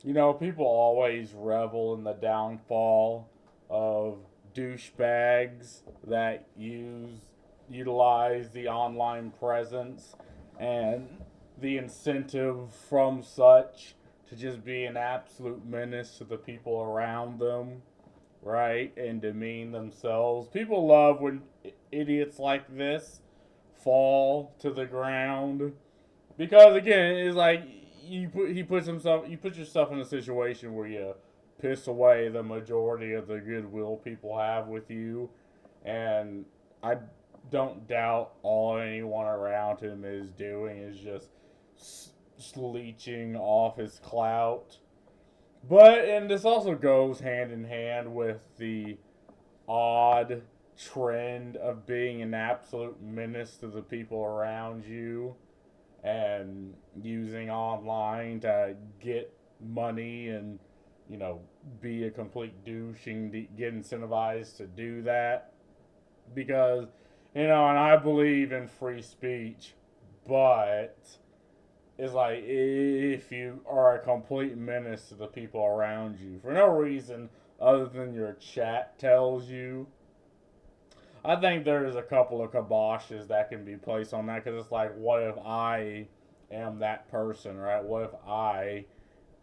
You know, people always revel in the downfall of douchebags that utilize the online presence and the incentive from such to just be an absolute menace to the people around them, right? And demean themselves. People love when idiots like this fall to the ground because again, it's like you put yourself in a situation where you piss away the majority of the goodwill people have with you, and I don't doubt all anyone around him is doing is just leeching off his clout. But and this also goes hand in hand with the odd trend of being an absolute menace to the people around you and using online to get money and be a complete douche and get incentivized to do that because and I believe in free speech, but it's like if you are a complete menace to the people around you for no reason other than your chat tells you, I think there's a couple of kiboshes that can be placed on that because it's like, what if I am that person, right? What if I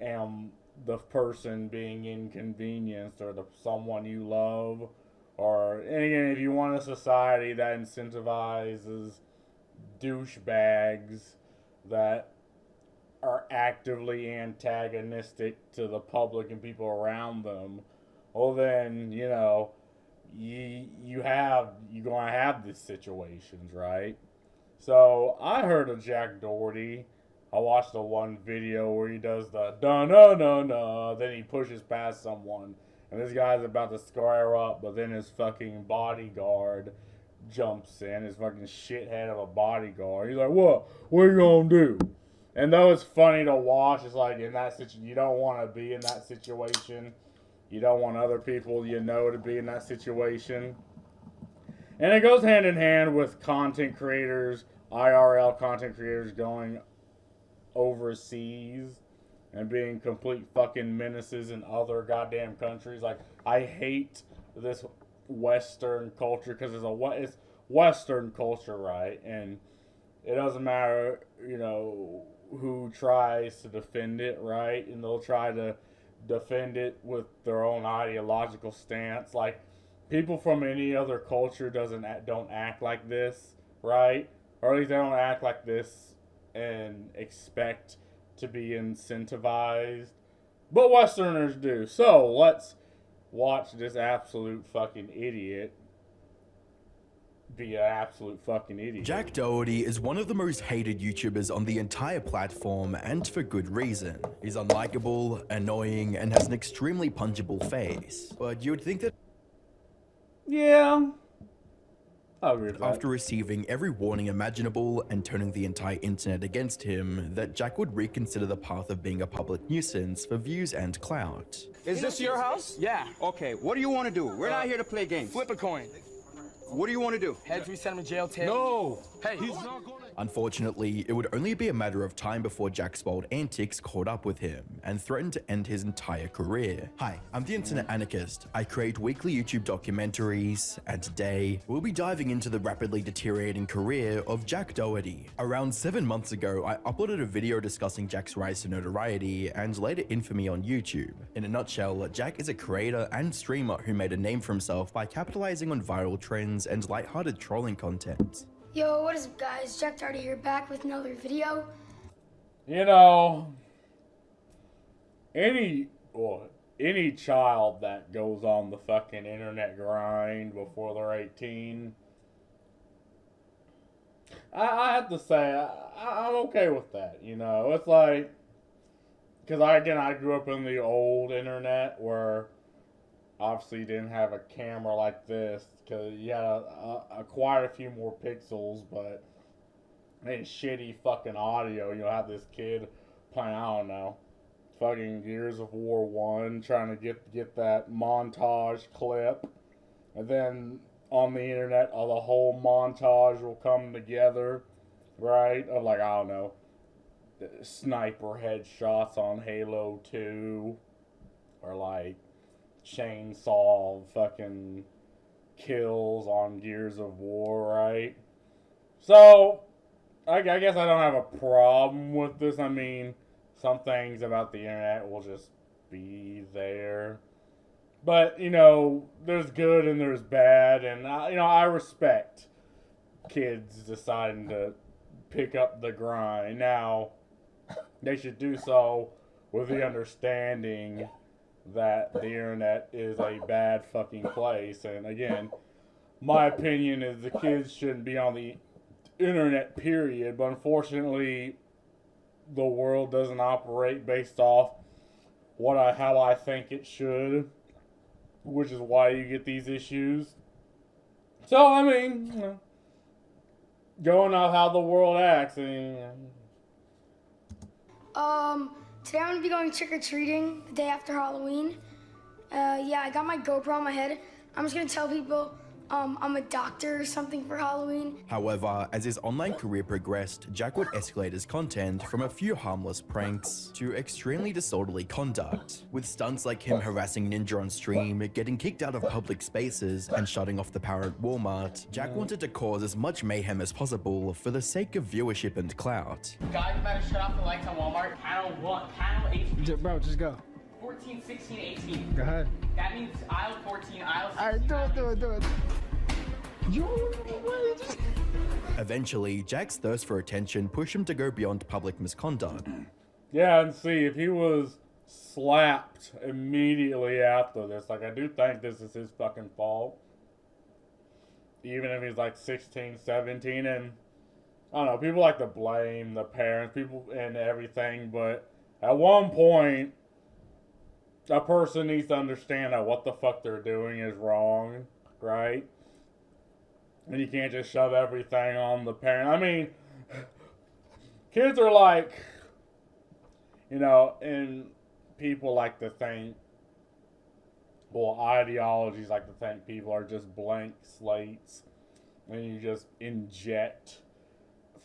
am the person being inconvenienced or the someone you love? Or, and again, if you want a society that incentivizes douchebags that are actively antagonistic to the public and people around them, well, then, you're gonna have these situations, right? So I heard of Jack Doherty. I watched the one video where he does the da no no no, then he pushes past someone, and this guy's about to square up, but then his fucking bodyguard jumps in, his fucking shithead of a bodyguard. He's like, "What? What are you gonna do?" And though it's funny to watch, it's like in that situation, you don't want to be in that situation. You don't want other people to be in that situation. And it goes hand in hand with content creators, IRL content creators going overseas and being complete fucking menaces in other goddamn countries. Like, I hate this Western culture because it's Western culture, right? And it doesn't matter, who tries to defend it, right? And they'll try to defend it with their own ideological stance. Like, people from any other culture don't act like this, right? Or at least they don't act like this and expect to be incentivized. But Westerners do. So let's watch this absolute fucking idiot be an absolute fucking idiot. Jack Dohorty is one of the most hated YouTubers on the entire platform, and for good reason. He's unlikable, annoying, and has an extremely punchable face. But you would think that Yeah, I agree with that. after receiving every warning imaginable and turning the entire internet against him, that Jack would reconsider the path of being a public nuisance for views and clout. Is this your house? Yeah. Okay, what do you want to do? We're not here to play games. Flip a coin. What do you want to do? Heads, we send him to jail. Tails. No! Hey. He's not going to... Unfortunately, it would only be a matter of time before Jack's wild antics caught up with him and threatened to end his entire career. Hi, I'm the Internet Anarchist. I create weekly YouTube documentaries, and today we'll be diving into the rapidly deteriorating career of Jack Dohorty. Around 7 months ago, I uploaded a video discussing Jack's rise to notoriety and later infamy on YouTube. In a nutshell, Jack is a creator and streamer who made a name for himself by capitalizing on viral trends and lighthearted trolling content. Yo, what is up, guys? Jack Dohorty here, back with another video. Any child that goes on the fucking internet grind before they're 18, I have to say, I'm okay with that, It's like, because I grew up in the old internet where obviously you didn't have a camera like this because you had quite a few more pixels, but and shitty fucking audio. You'll have this kid playing, I don't know, fucking Gears of War 1, trying to get that montage clip, and then on the internet, the whole montage will come together, right? Of like, I don't know, sniper headshots on Halo 2, or like chainsaw fucking kills on Gears of War, right? So, I guess I don't have a problem with this. I mean, some things about the internet will just be there. But, you know, there's good and there's bad, and, I respect kids deciding to pick up the grind. Now, they should do so with the understanding that the internet is a bad fucking place. And again, my opinion is the kids shouldn't be on the internet, period. But unfortunately, the world doesn't operate based off how I think it should, which is why you get these issues. So, I mean, going off how the world acts. Today I'm gonna be going trick-or-treating the day after Halloween. Yeah, I got my GoPro on my head. I'm just gonna tell people I'm a doctor or something for Halloween. However, as his online career progressed, Jack would escalate his content from a few harmless pranks to extremely disorderly conduct, with stunts like him harassing Ninja on stream, getting kicked out of public spaces, and shutting off the power at Walmart. Jack wanted to cause as much mayhem as possible for the sake of viewership and clout. Guys, you better shut off the lights on Walmart. Panel 1, panel 8. Bro, just go. 14, 16, 18. Go ahead. That means aisle 14, aisle 16. Alright, do it. Wait. Eventually, Jack's thirst for attention pushed him to go beyond public misconduct. Yeah, and see, if he was slapped immediately after this, like, I do think this is his fucking fault. Even if he's like 16, 17, and I don't know, people like to blame the parents, people and everything, but at one point, a person needs to understand that what the fuck they're doing is wrong, right? And you can't just shove everything on the parent. I mean, kids are like, and people like to think, well, ideologies like to think people are just blank slates, and you just inject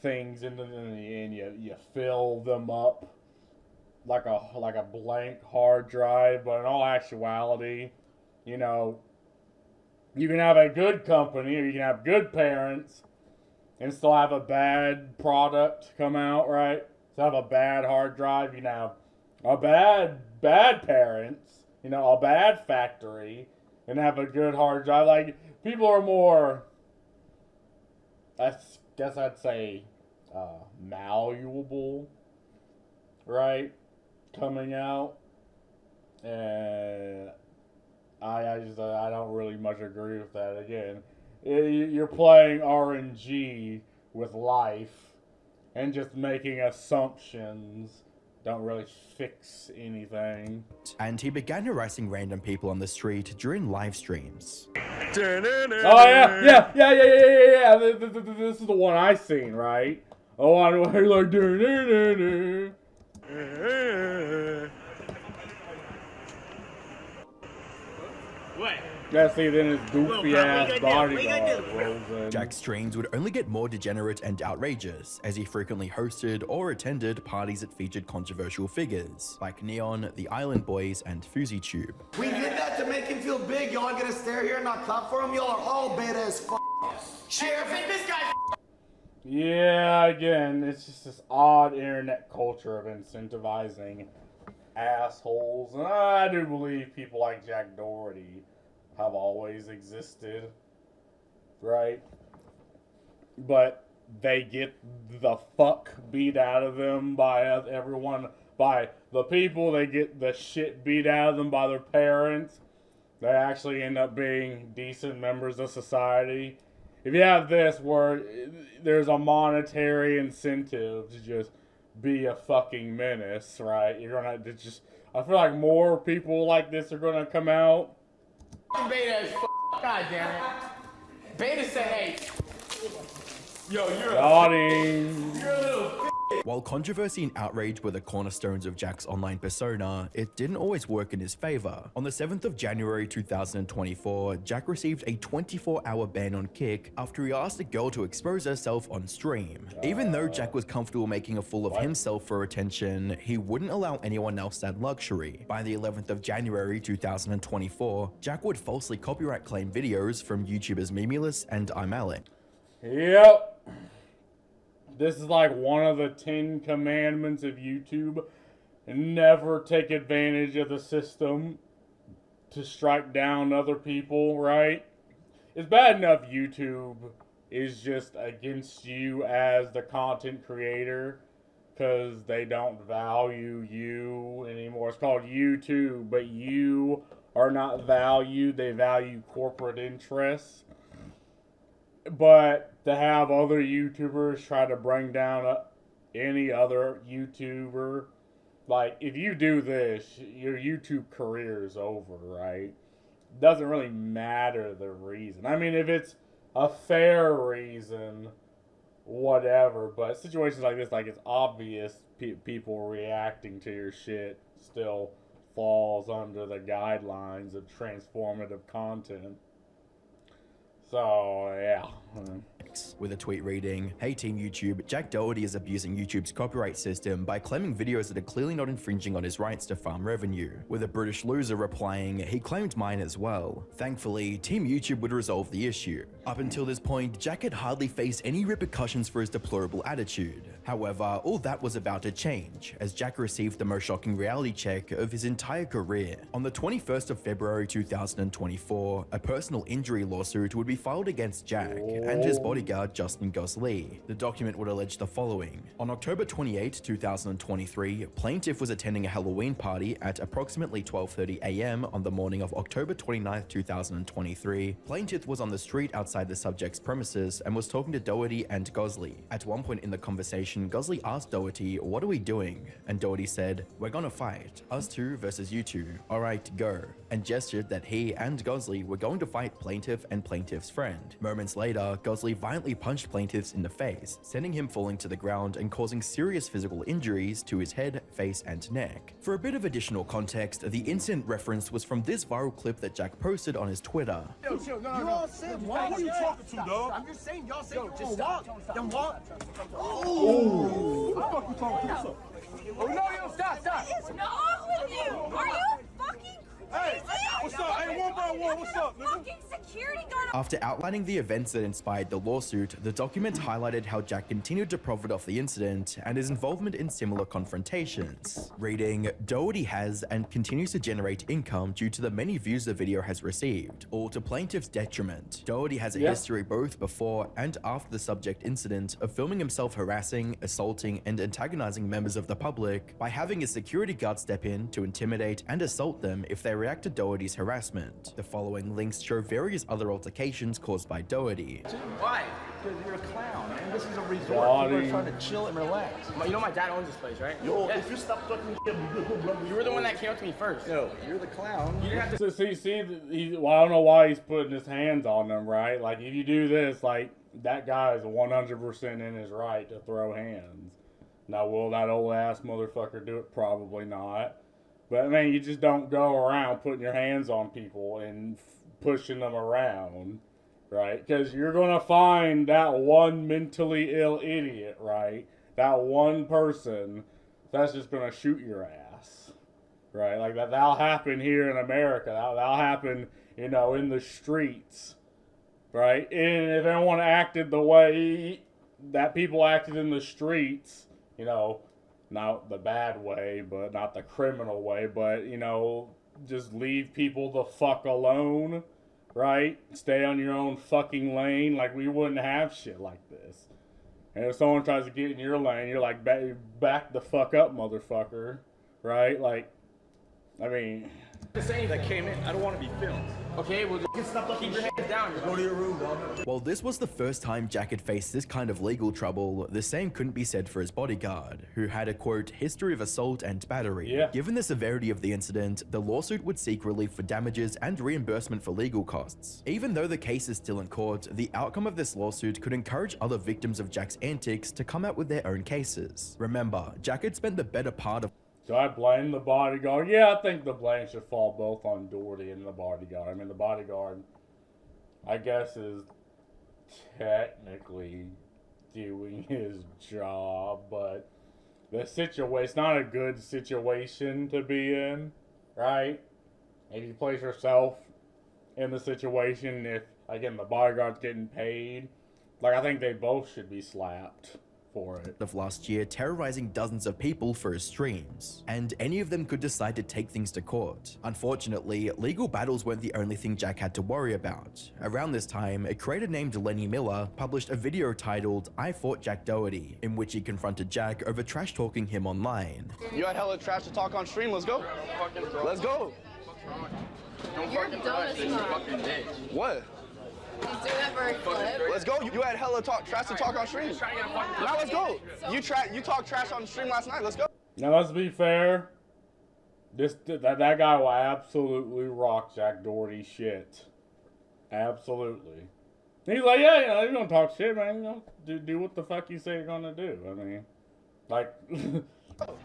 things into them and you fill them up like a blank hard drive. But in all actuality, you can have a good company, or you can have good parents and still have a bad product come out, right? So have a bad hard drive. You can have a bad parents, a bad factory, and have a good hard drive. Like, people are more, I guess I'd say, malleable, right? Coming out. And I don't really much agree with that. Again, you're playing RNG with life, and just making assumptions don't really fix anything. And he began harassing random people on the street during live streams. Oh yeah. This is the one I seen, right? Oh, I like What? yeah, see, then his goofy ass bodyguard rolls in. Jack's streams would only get more degenerate and outrageous as he frequently hosted or attended parties that featured controversial figures like Neon, the Island Boys, and FuziTube. We did that to make him feel big. Y'all gonna stare here and not clap for him? Y'all are all beta as f***. Sheriff, this guy. Yeah, again, it's just this odd internet culture of incentivizing assholes. And I do believe people like Jack Dohorty have always existed, right? But they get the fuck beat out of them by everyone, by the people. They get the shit beat out of them by their parents. They actually end up being decent members of society. If you have this where there's a monetary incentive to just be a fucking menace, right? You're gonna just, I feel like more people like this are gonna come out. Beta as f***. God damn it. Beta said, hey. Yo, you're Got him. a little While controversy and outrage were the cornerstones of Jack's online persona, it didn't always work in his favor. On the 7th of January 2024, Jack received a 24-hour ban on Kick after he asked a girl to expose herself on stream. Even though Jack was comfortable making a fool of himself for attention, he wouldn't allow anyone else that luxury. By the 11th of January 2024, Jack would falsely copyright claim videos from YouTubers Mimulus and iMalik. Yep. This is like one of the 10 commandments of YouTube. Never take advantage of the system to strike down other people, right? It's bad enough YouTube is just against you as the content creator because they don't value you anymore. It's called YouTube, but you are not valued. They value corporate interests. But to have other YouTubers try to bring down any other YouTuber, like, if you do this, your YouTube career is over, right? Doesn't really matter the reason. I mean, if it's a fair reason, whatever. But situations like this, like, it's obvious people reacting to your shit still falls under the guidelines of transformative content. So, yeah. With a tweet reading, "Hey Team YouTube, Jack Dohorty is abusing YouTube's copyright system by claiming videos that are clearly not infringing on his rights to farm revenue." With a British loser replying, "He claimed mine as well." Thankfully, Team YouTube would resolve the issue. Up until this point, Jack had hardly faced any repercussions for his deplorable attitude. However, all that was about to change, as Jack received the most shocking reality check of his entire career. On the 21st of February 2024, a personal injury lawsuit would be filed against Jack and his bodyguard Justin Gosley. The document would allege the following. On October 28, 2023, plaintiff was attending a Halloween party at approximately 12:30 a.m. on the morning of October 29, 2023. Plaintiff was on the street outside the subject's premises and was talking to Dohorty and Gosley. At one point in the conversation, Gosley asked Dohorty, "What are we doing?" And Dohorty said, "We're gonna fight. Us two versus you two. Alright, go." And gestured that he and Gosley were going to fight plaintiff and plaintiff's friend. Moments later, Gosley violently punched plaintiff in the face, sending him falling to the ground and causing serious physical injuries to his head, face, and neck. For a bit of additional context, the incident referenced was from this viral clip that Jack posted on his Twitter. Yo, chill, no. You all said walk. Who are you talking to, dog? I'm just saying, y'all said you want to walk. Then walk. Ooh. What the fuck you talking to? Oh, no, yo, stop. What is wrong with you? Are you fucking crazy? Hey, what's up? Hey, one by one, what's up, nigga? Fucking security guard. After outlining the events that inspired the lawsuit, the document highlighted how Jack continued to profit off the incident and his involvement in similar confrontations. Reading, "Dohorty has and continues to generate income due to the many views the video has received, all to plaintiff's detriment. Dohorty has a history both before and after the subject incident of filming himself harassing, assaulting, and antagonizing members of the public by having a security guard step in to intimidate and assault them if they react to Doherty's harassment." The following links show various other altercations caused by Dohorty. Why? Because you're a clown, man. This is a resort. Body. People are trying to chill and relax. You know my dad owns this place, right? Yo, Yeah. if you stop talking shit, You were the one that came up to me first. Yo, you're the clown. You didn't have to. Well, I don't know why he's putting his hands on them, right? Like, if you do this, like, that guy is 100% in his right to throw hands. Now, will that old ass motherfucker do it? Probably not. But, I mean, you just don't go around putting your hands on people and pushing them around, right? Because you're going to find that one mentally ill idiot, right? That one person that's just going to shoot your ass, right? Like, that'll happen here in America. That'll happen, in the streets, right? And if everyone acted the way that people acted in the streets, not the bad way, but not the criminal way, but, just leave people the fuck alone, right? Stay on your own fucking lane. Like, we wouldn't have shit like this. And if someone tries to get in your lane, you're like, back the fuck up, motherfucker, right? Like, I mean, That came in. I don't want to be filmed. Okay, well, just keep your hands down. Just go to your room, dog. While this was the first time Jack had faced this kind of legal trouble, the same couldn't be said for his bodyguard, who had a quote, history of assault and battery. Yeah. Given the severity of the incident, the lawsuit would seek relief for damages and reimbursement for legal costs. Even though the case is still in court, the outcome of this lawsuit could encourage other victims of Jack's antics to come out with their own cases. Remember, Jack had spent the better part of Do I blame the bodyguard? Yeah, I think the blame should fall both on Dohorty and the bodyguard. I mean, the bodyguard, I guess, is technically doing his job, but the situation, it's not a good situation to be in, right? If you place yourself in the situation, if, again, the bodyguard's getting paid, like, I think they both should be slapped for it. of last year terrorizing dozens of people for his streams, and any of them could decide to take things to court. Unfortunately, legal battles weren't the only thing Jack had to worry about. Around this time, a creator named Lenny Miller published a video titled I Fought Jack Dohorty, in which he confronted Jack over trash talking him online. You had hella trash to talk on stream. Let's go. Let's go. You're dumb as fuck. What? He's doing that for a clip. Let's go. You had hella trash to talk on stream. Now let's go. You talked trash on stream last night. Let's go. Now let's be fair. That guy will absolutely rock Jack Dohorty's shit. Absolutely. He's like, yeah, you know, you're gonna talk shit, man. You know, do what the fuck you say you're gonna do. I mean, like.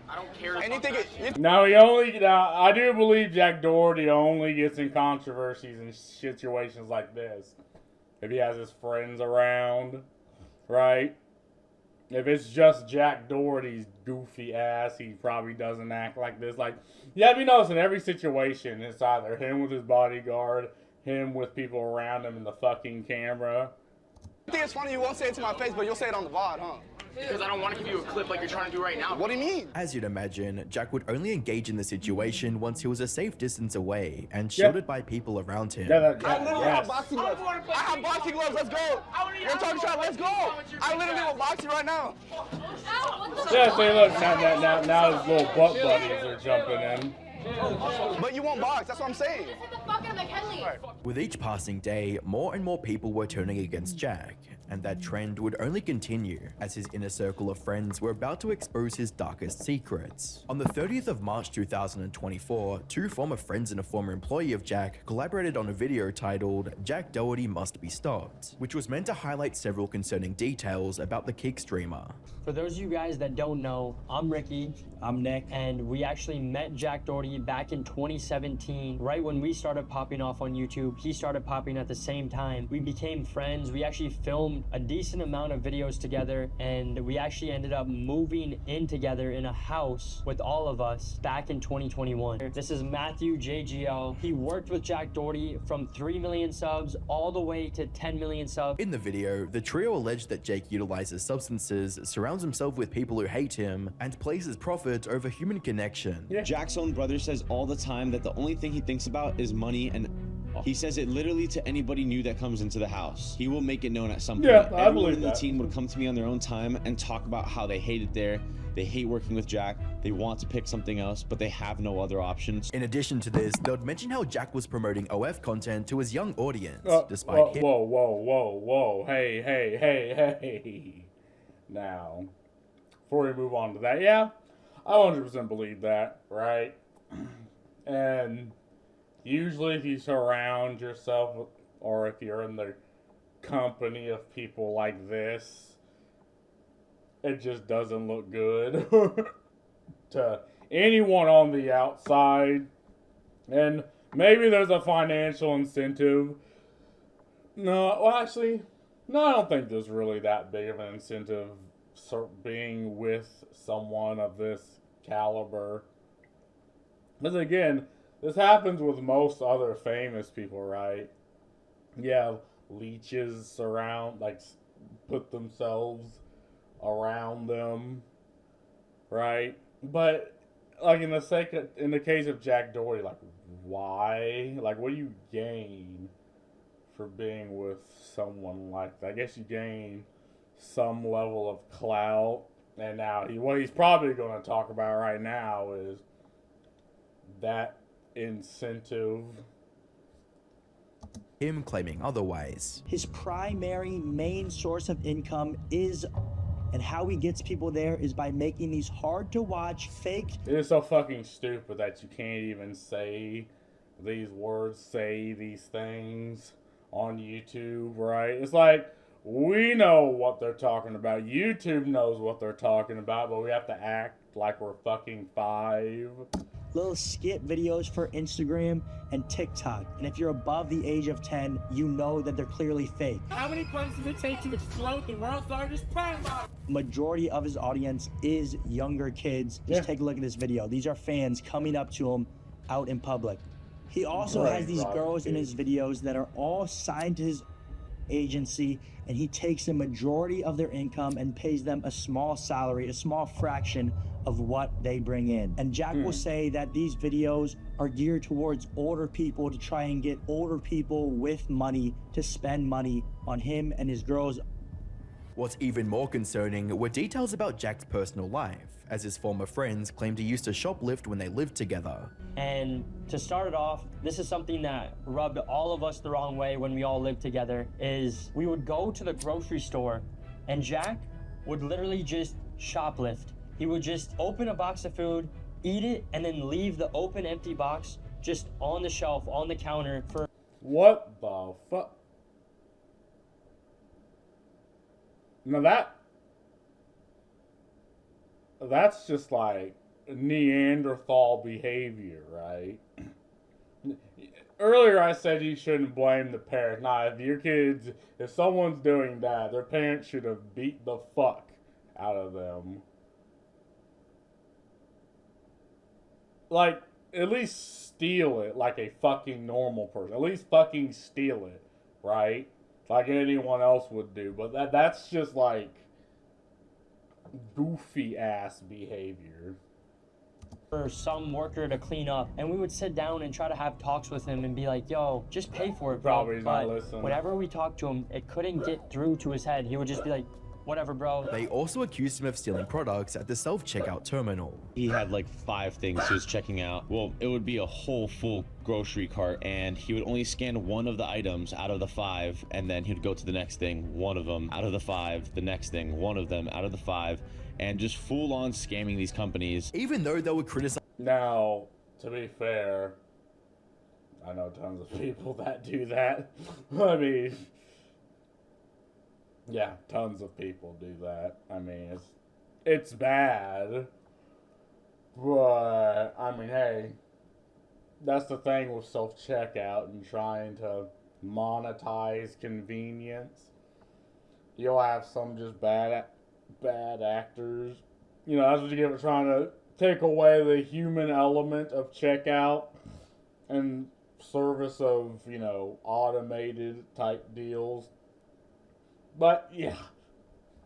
I don't care. Anything. No, I do believe Jack Dohorty only gets in controversies and situations like this if he has his friends around, right? If it's just Jack Dohorty's goofy ass, he probably doesn't act like this. Like, yeah, if you notice, in every situation, it's either him with his bodyguard, him with people around him, and the fucking camera. I think it's funny you won't say it to my face, but you'll say it on the VOD, huh? Because I don't want to give you a clip like you're trying to do right now. What do you mean? As you'd imagine, Jack would only engage in the situation once he was a safe distance away and shielded by people around him. I literally have boxing gloves. I have boxing gloves. Let's go. You're talking shot. Let's go. I literally will box you right now. Yeah, see, look, now his little butt buddies are jumping in. But you won't box. That's what I'm saying. With each passing day, more and more people were turning against Jack, and that trend would only continue as his inner circle of friends were about to expose his darkest secrets. On the 30th of March 2024, two former friends and a former employee of Jack collaborated on a video titled Jack Dohorty Must Be Stopped, which was meant to highlight several concerning details about the kick streamer. For those of you guys that don't know, I'm Ricky. I'm Nick. And we actually met Jack Dohorty back in 2017. Right when we started popping off on YouTube, he started popping at the same time. We became friends. We actually filmed a decent amount of videos together, and we actually ended up moving in together in a house with all of us back in 2021. This is Matthew JGL. He worked with Jack Dohorty from 3 million subs all the way to 10 million subs. In the video, the trio alleged that Jake utilizes substances, surrounds himself with people who hate him, and places profit over human connection. Yeah. Jack's own brother says all the time that the only thing he thinks about is money, and he says it literally to anybody new that comes into the house. He will make it known at some point. Yeah, I Everyone believe in the that. team would come to me on their own time and talk about how they hate it there. They hate working with Jack. They want to pick something else, but they have no other options. In addition to this, they would mention how Jack was promoting OF content to his young audience, despite Whoa. Hey. Now, before we move on to that, yeah, I 100% believe that, right? And usually if you surround yourself, or if you're in the company of people like this, it just doesn't look good to anyone on the outside. And maybe there's a financial incentive. No, well, actually, no, I don't think there's really that big of an incentive being with someone of this caliber. Because again, this happens with most other famous people, right? Yeah, leeches around, like, put themselves around them, right? But like in the case of Jack Dohorty, like, why? Like, what do you gain for being with someone like that? I guess you gain some level of clout. And now what he's probably going to talk about right now is that incentive. Him claiming otherwise. His primary main source of income is, and how he gets people there is by making these hard to watch fake. It is so fucking stupid that you can't even say these words, say these things on YouTube, right? It's like, we know what they're talking about. YouTube knows what they're talking about, but we have to act like we're fucking 5. Little skit videos for Instagram and TikTok. And if you're above the age of 10, you know that they're clearly fake. How many pumps does it take to explode the world's largest pine bomb? Majority of his audience is younger kids. Just take a look at this video. These are fans coming up to him out in public. He also has these girls in his videos that are all signed to his agency, and he takes a majority of their income and pays them a small salary, a small fraction of what they bring in. And Jack will say that these videos are geared towards older people, to try and get older people with money to spend money on him and his girls. What's even more concerning were details about Jack's personal life, as his former friends claimed he used to shoplift when they lived together. And to start it off, this is something that rubbed all of us the wrong way when we all lived together, is we would go to the grocery store and Jack would literally just shoplift. He would just open a box of food, eat it, and then leave the open empty box just on the shelf, on the counter for... What the fuck? Now that's just like Neanderthal behavior, right? Earlier I said you shouldn't blame the parents. Nah, if your kids, if someone's doing that, their parents should have beat the fuck out of them. Like, at least steal it like a fucking normal person. At least fucking steal it, right? Like anyone else would do. But that's just like goofy ass behavior. For some worker to clean up, and we would sit down and try to have talks with him and be like, yo, just pay for it, bro. Probably not listening. Whenever we talked to him, it couldn't get through to his head. He would just be like, whatever, bro. They also accused him of stealing products at the self-checkout terminal. He had like 5 things he was checking out. Well, it would be a whole full grocery cart, and he would only scan one of the items out of the 5, and then he'd go to the next thing, one of them out of the 5, the next thing, one of them out of the 5, and just full-on scamming these companies. Even though they were criticized. Now, to be fair, I know tons of people that do that. I mean, yeah, tons of people do that. I mean, it's bad, but I mean, hey, that's the thing with self-checkout and trying to monetize convenience. You'll have some just bad actors. You know, that's what you get for trying to take away the human element of checkout and service of, you know, automated type deals. But yeah,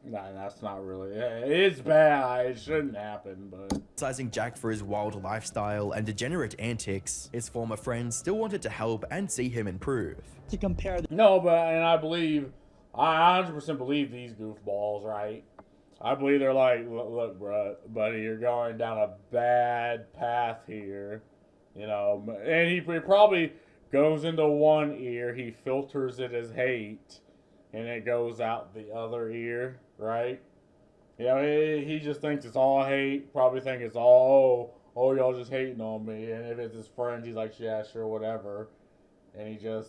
nah, that's not really. It's bad. It shouldn't happen, but criticizing Jack for his wild lifestyle and degenerate antics, his former friends still wanted to help and see him improve. To compare no, but and I 100% believe these goofballs, right? I believe they're like, look, bro, buddy, you're going down a bad path here, you know. And he probably goes into one ear, he filters it as hate, and it goes out the other ear, right? You know, he just thinks it's all hate, probably think it's all, oh, y'all just hating on me. And if it's his friends, he's like, yeah, sure, whatever. And he just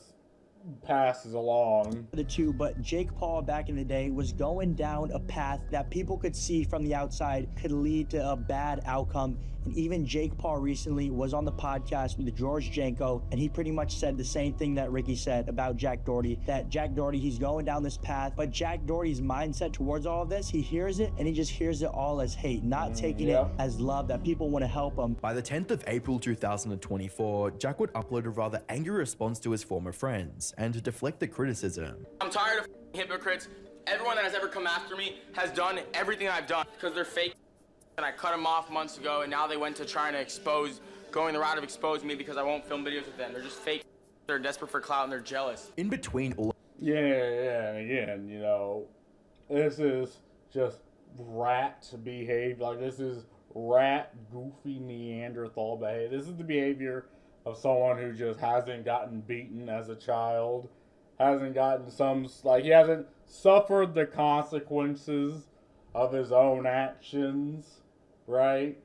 passes along. The two, but Jake Paul back in the day was going down a path that people could see from the outside could lead to a bad outcome. And even Jake Paul recently was on the podcast with George Janko, and he pretty much said the same thing that Ricky said about Jack Dohorty, that Jack Dohorty, he's going down this path, but Jack Dohorty's mindset towards all of this, he hears it and he just hears it all as hate, not taking it as love, that people want to help him. By the 10th of April 2024, Jack would upload a rather angry response to his former friends, and to deflect the criticism. I'm tired of hypocrites. Everyone that has ever come after me has done everything I've done because they're fake. And I cut them off months ago, and now they went to trying to going the route of exposing me because I won't film videos with them. They're just fake. They're desperate for clout and they're jealous. In between all. Yeah, and again, you know, this is just rat behavior. Like, this is rat, goofy Neanderthal behavior. This is the behavior of someone who just hasn't gotten beaten as a child, hasn't gotten he hasn't suffered the consequences of his own actions, right?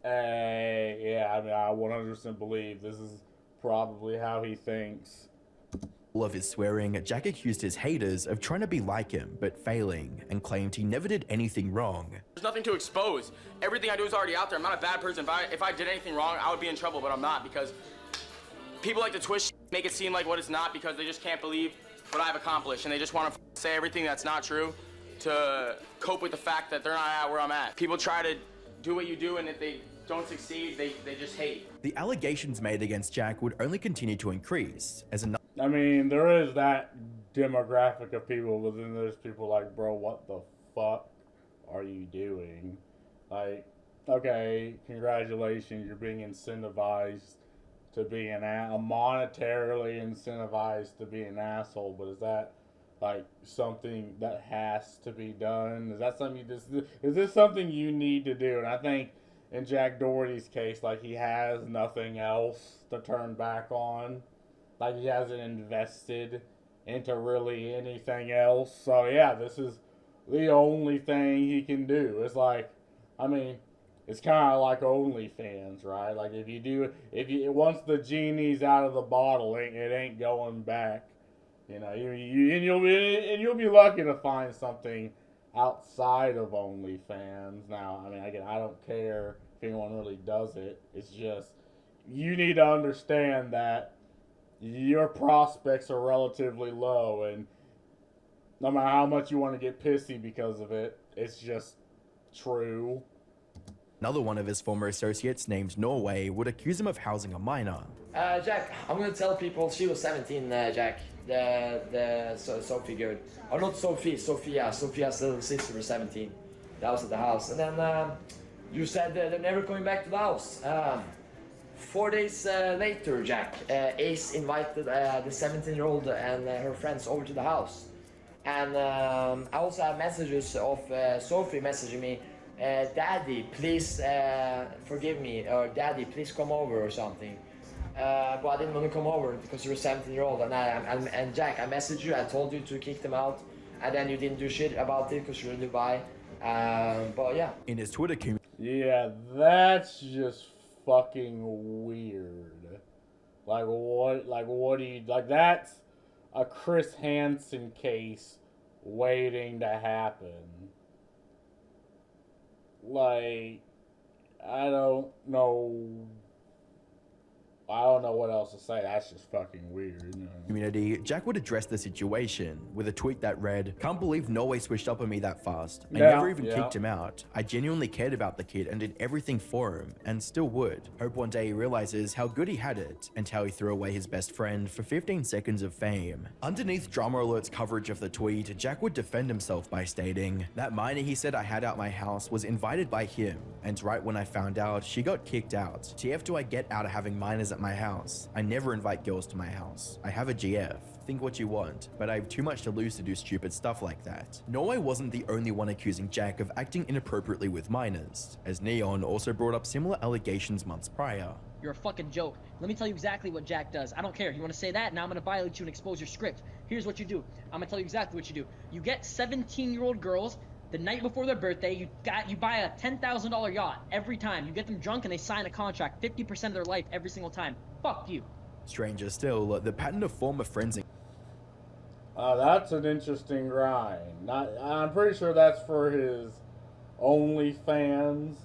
Yeah, I mean, I 100% believe this is probably how he thinks. All of his swearing, Jack accused his haters of trying to be like him, but failing, and claimed he never did anything wrong. There's nothing to expose. Everything I do is already out there. I'm not a bad person. If I did anything wrong, I would be in trouble, but I'm not, because people like to twist, make it seem like what it's not, because they just can't believe what I've accomplished, and they just want to say everything that's not true to cope with the fact that they're not at where I'm at. People try to do what you do, and if they don't succeed, they just hate. The allegations made against Jack would only continue to increase as I mean, there is that demographic of people, but then there's people like, bro, what the fuck are you doing? Like, okay, congratulations, you're being incentivized to be monetarily incentivized to be an asshole, but is that like something that has to be done? Is that something is this something you need to do? And I think in Jack Dohorty's case, like, he has nothing else to turn back on. Like, he hasn't invested into really anything else. So yeah, this is the only thing he can do. It's like, I mean, it's kind of like OnlyFans, right? Like, once the genie's out of the bottle, it ain't going back. You know, you'll be lucky to find something outside of OnlyFans. Now, I mean, again, I don't care if anyone really does it. It's just, you need to understand that your prospects are relatively low, and no matter how much you want to get pissy because of it, it's just true. Another one of his former associates, named Norway, would accuse him of housing a minor. Jack, I'm gonna tell people she was 17, Jack. Sophie girl. Or not Sophie, Sophia. Sophia's little sister was 17. That was at the house. And then you said they're never coming back to the house. 4 days later, Jack, Ace invited the 17-year-old and her friends over to the house. And I also have messages of Sophie messaging me, Daddy, please forgive me, or Daddy, please come over, or something. But I didn't want to come over because you're a 17-year-old, and Jack, I messaged you, I told you to kick them out, and then you didn't do shit about it because you're in Dubai. But yeah. In his Twitter community. Yeah, that's just fucking weird. Like, what do you, like, that's a Chris Hansen case waiting to happen. Like, I don't know what else to say. That's just fucking weird. You know? Community, Jack would address the situation with a tweet that read, "Can't believe Norway switched up on me that fast. I never even kicked him out. I genuinely cared about the kid and did everything for him, and still would. Hope one day he realizes how good he had it and how he threw away his best friend for 15 seconds of fame." Underneath Drama Alert's coverage of the tweet, Jack would defend himself by stating, "That minor he said I had out my house was invited by him, and right when I found out, she got kicked out. TF do I get out of having minors at my house? I never invite girls to my house. I have a GF. Think what you want, but I have too much to lose to do stupid stuff like that." Norway wasn't the only one accusing Jack of acting inappropriately with minors, as Neon also brought up similar allegations months prior. You're a fucking joke. Let me tell you exactly what Jack does. I don't care. You want to say that? Now I'm going to violate you and expose your script. Here's what you do. I'm going to tell you exactly what you do. You get 17-year-old girls the night before their birthday. You buy a $10,000 yacht every time. You get them drunk and they sign a contract 50% of their life every single time. Fuck you. Stranger still, the pattern of former friends. That's an interesting grind. I'm pretty sure that's for his OnlyFans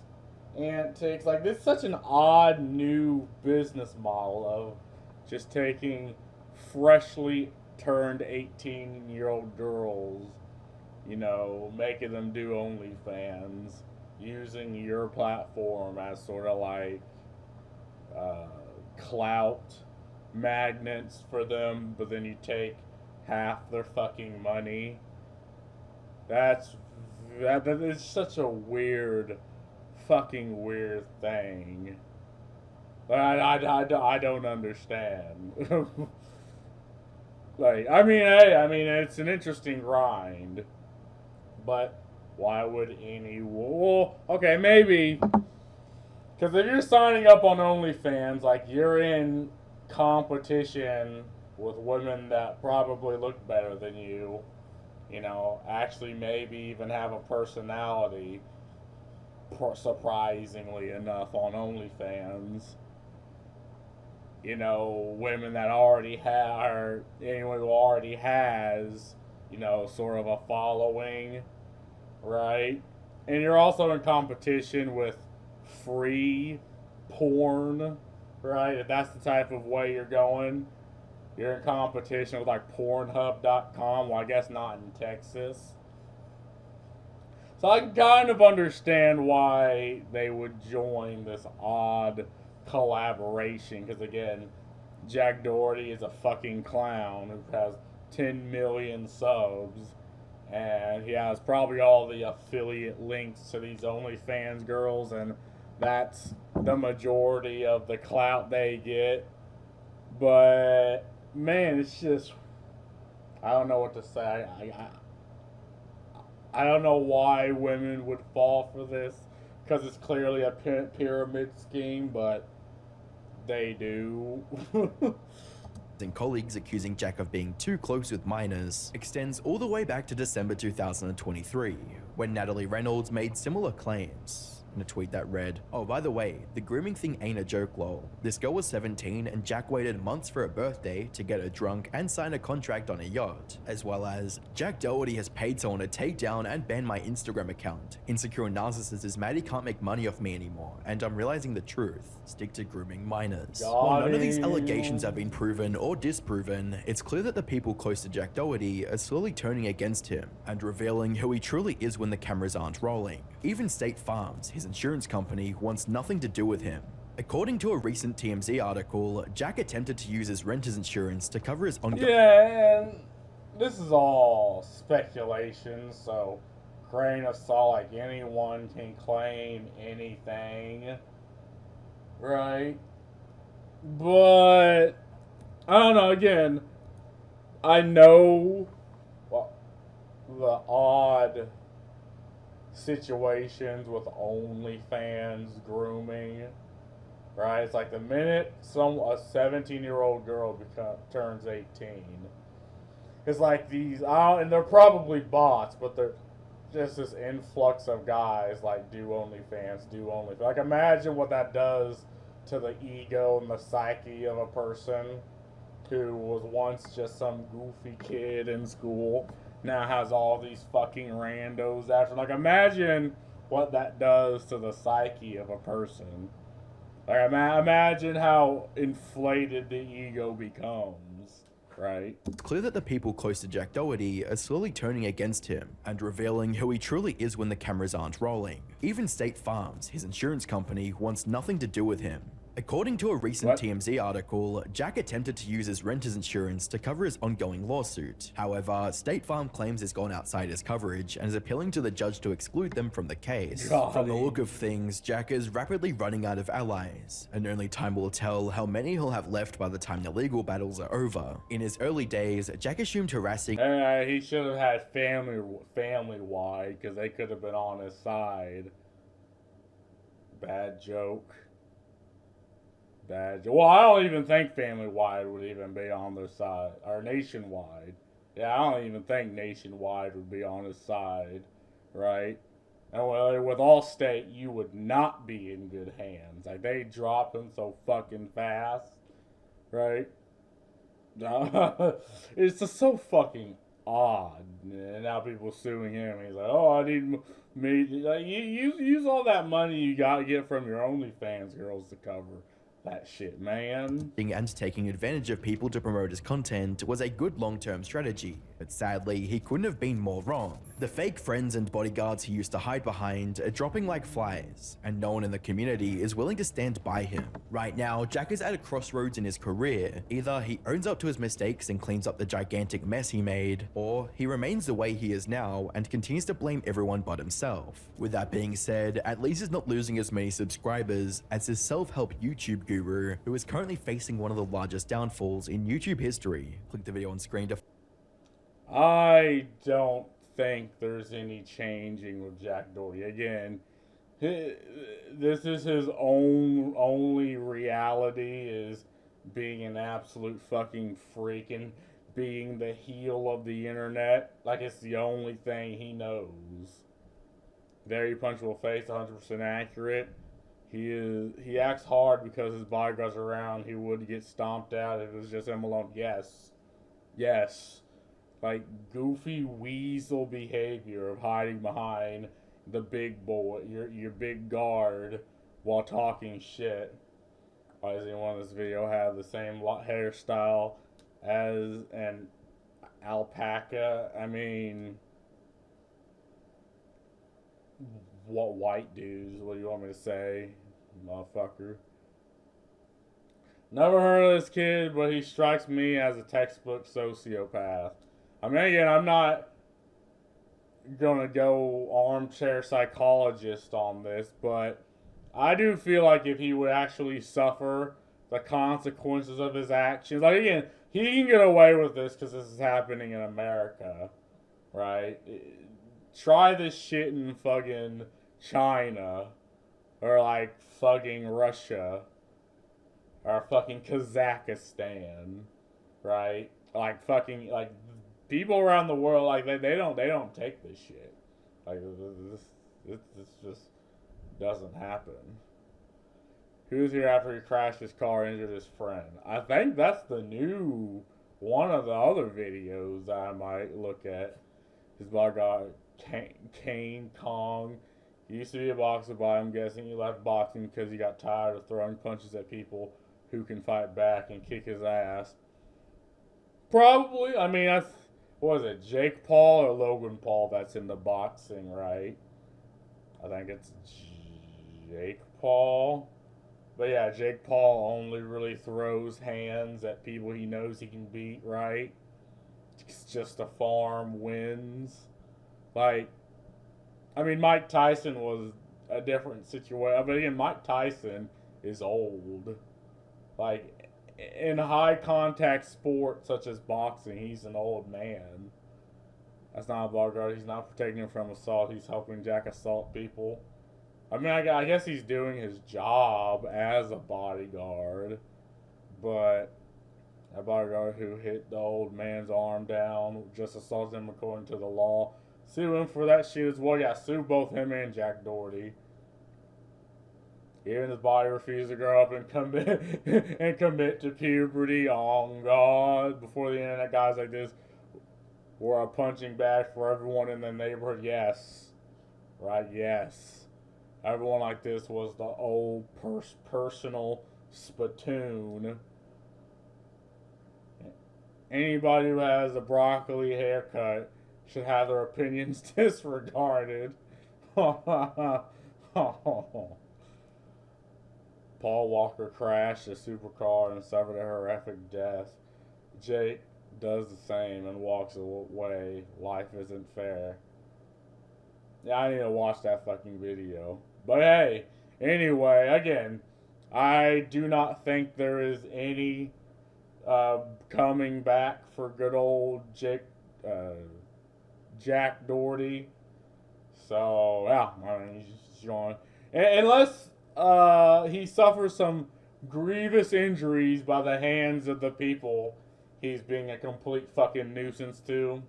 antics. Like, this is such an odd new business model of just taking freshly turned 18-year-old girls, you know, making them do OnlyFans, using your platform as sort of like clout magnets for them, but then you take half their fucking money. That is such a fucking weird thing. I don't understand. Like, I mean, it's an interesting grind, but why would any? Well, okay, maybe Because if you're signing up on OnlyFans, like, you're in competition with women that probably look better than you, you know, actually maybe even have a personality, surprisingly enough, on OnlyFans. You know, women that already have, or anyone who already has, you know, sort of a following, right? And you're also in competition with free porn, right? If that's the type of way you're going, you're in competition with like Pornhub.com. Well, I guess not in Texas. So I can kind of understand why they would join this odd collaboration. Because again, Jack Doherty is a fucking clown who has 10 million subs. And he has probably all the affiliate links to these OnlyFans girls. And that's the majority of the clout they get. But, man, it's just... I don't know what to say. I don't know why women would fall for this, because it's clearly a pyramid scheme, but they do. And colleagues accusing Jack of being too close with minors extends all the way back to December 2023, when Natalie Reynolds made similar claims. In a tweet that read, "Oh, by the way, the grooming thing ain't a joke, lol. This girl was 17 and Jack waited months for her birthday to get her drunk and sign a contract on a yacht." As well as, "Jack Doherty has paid someone to take down and ban my Instagram account. Insecure narcissist is mad he can't make money off me anymore, and I'm realizing the truth. Stick to grooming minors." While none of these allegations have been proven or disproven, it's clear that the people close to Jack Doherty are slowly turning against him and revealing who he truly is when the cameras aren't rolling. Even State Farms, his insurance company, wants nothing to do with him. According to a recent TMZ article, Jack attempted to use his renter's insurance to cover his ongoing... Yeah, and this is all speculation, so grain of salt, like anyone can claim anything, right? But, I don't know, again, I know the odd situations with OnlyFans grooming, right? It's like the minute a 17-year-old girl turns 18, it's like these, and they're probably bots, but they're just this influx of guys like do OnlyFans. Like, imagine what that does to the ego and the psyche of a person who was once just some goofy kid in school, now has all these fucking randos after. Like, imagine what that does to the psyche of a person. Like, imagine how inflated the ego becomes, right? It's clear that the people close to Jack Doherty are slowly turning against him and revealing who he truly is when the cameras aren't rolling. Even State Farms, his insurance company, wants nothing to do with him. According to a recent TMZ article, Jack attempted to use his renter's insurance to cover his ongoing lawsuit. However, State Farm claims it's gone outside his coverage and is appealing to the judge to exclude them from the case. From the look of things, Jack is rapidly running out of allies, and only time will tell how many he'll have left by the time the legal battles are over. In his early days, Jack assumed harassing... He should have had family-wide, because they could have been on his side. Bad joke. Well, I don't even think family-wide would even be on their side. Or nationwide. Yeah, I don't even think nationwide would be on his side. Right? And with Allstate, you would not be in good hands. Like, they drop him so fucking fast. Right? It's just so fucking odd. And now people suing him. He's like, oh, I need me. Like, you use all that money you get from your OnlyFans girls to cover that shit, man. And taking advantage of people to promote his content was a good long-term strategy, but sadly, he couldn't have been more wrong. The fake friends and bodyguards he used to hide behind are dropping like flies, and no one in the community is willing to stand by him. Right now, Jack is at a crossroads in his career. Either he owns up to his mistakes and cleans up the gigantic mess he made, or he remains the way he is now and continues to blame everyone but himself. With that being said, at least he's not losing as many subscribers as his self-help YouTube guru, who is currently facing one of the largest downfalls in YouTube history. Click the video on screen to... I don't think there's any changing with Jack Doherty. Again, This is his only reality is being an absolute fucking freak and being the heel of the internet. Like it's the only thing he knows. Very punchable face, 100% accurate. He acts hard because his bodyguards are around. He would get stomped out if it was just him alone. Yes. Like goofy weasel behavior of hiding behind the big boy, your big guard, while talking shit. Why does anyone in this video have the same hairstyle as an alpaca? I mean, what white dudes? What do you want me to say, motherfucker? Never heard of this kid, but he strikes me as a textbook sociopath. I mean, again, I'm not gonna go armchair psychologist on this, but I do feel like if he would actually suffer the consequences of his actions, like again, he can get away with this because this is happening in America, right? Try this shit in fucking China, or like fucking Russia, or fucking Kazakhstan, right? Like fucking like people around the world, like they don't take this shit. Like this just doesn't happen. He was here after he crashed his car and injured his friend. I think that's the new one of the other videos that I might look at. His bodyguard Kane Kong. He used to be a boxer, but I'm guessing he left boxing because he got tired of throwing punches at people who can fight back and kick his ass. Probably. I mean, what was it, Jake Paul or Logan Paul that's in the boxing, right? I think it's Jake Paul. But yeah, Jake Paul only really throws hands at people he knows he can beat, right? It's just a farm wins. Like, I mean, Mike Tyson was a different situation. But again, Mike Tyson is old. Like, in high contact sports such as boxing, he's an old man. That's not a bodyguard. He's not protecting him from assault. He's helping Jack assault people. I mean, I guess he's doing his job as a bodyguard, but a bodyguard who hit the old man's arm down just assaulted him according to the law. Sue him for that shit as well. Yeah, sue both him and Jack Dohorty. Even his body refused to grow up and commit to puberty. Oh God! Before the internet, guys like this were a punching bag for everyone in the neighborhood. Yes, right. Yes. Everyone like this was the old personal spittoon. Anybody who has a broccoli haircut should have their opinions disregarded. Paul Walker crashed a supercar and suffered a horrific death. Jake does the same and walks away. Life isn't fair. Yeah, I need to watch that fucking video. But hey, anyway, again, I do not think there is any coming back for good old Jack Dohorty. So, yeah, I mean, he's going. Unless he suffers some grievous injuries by the hands of the people he's being a complete fucking nuisance to.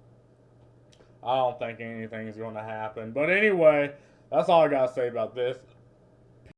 I don't think anything's going to happen. But anyway, that's all I got to say about this.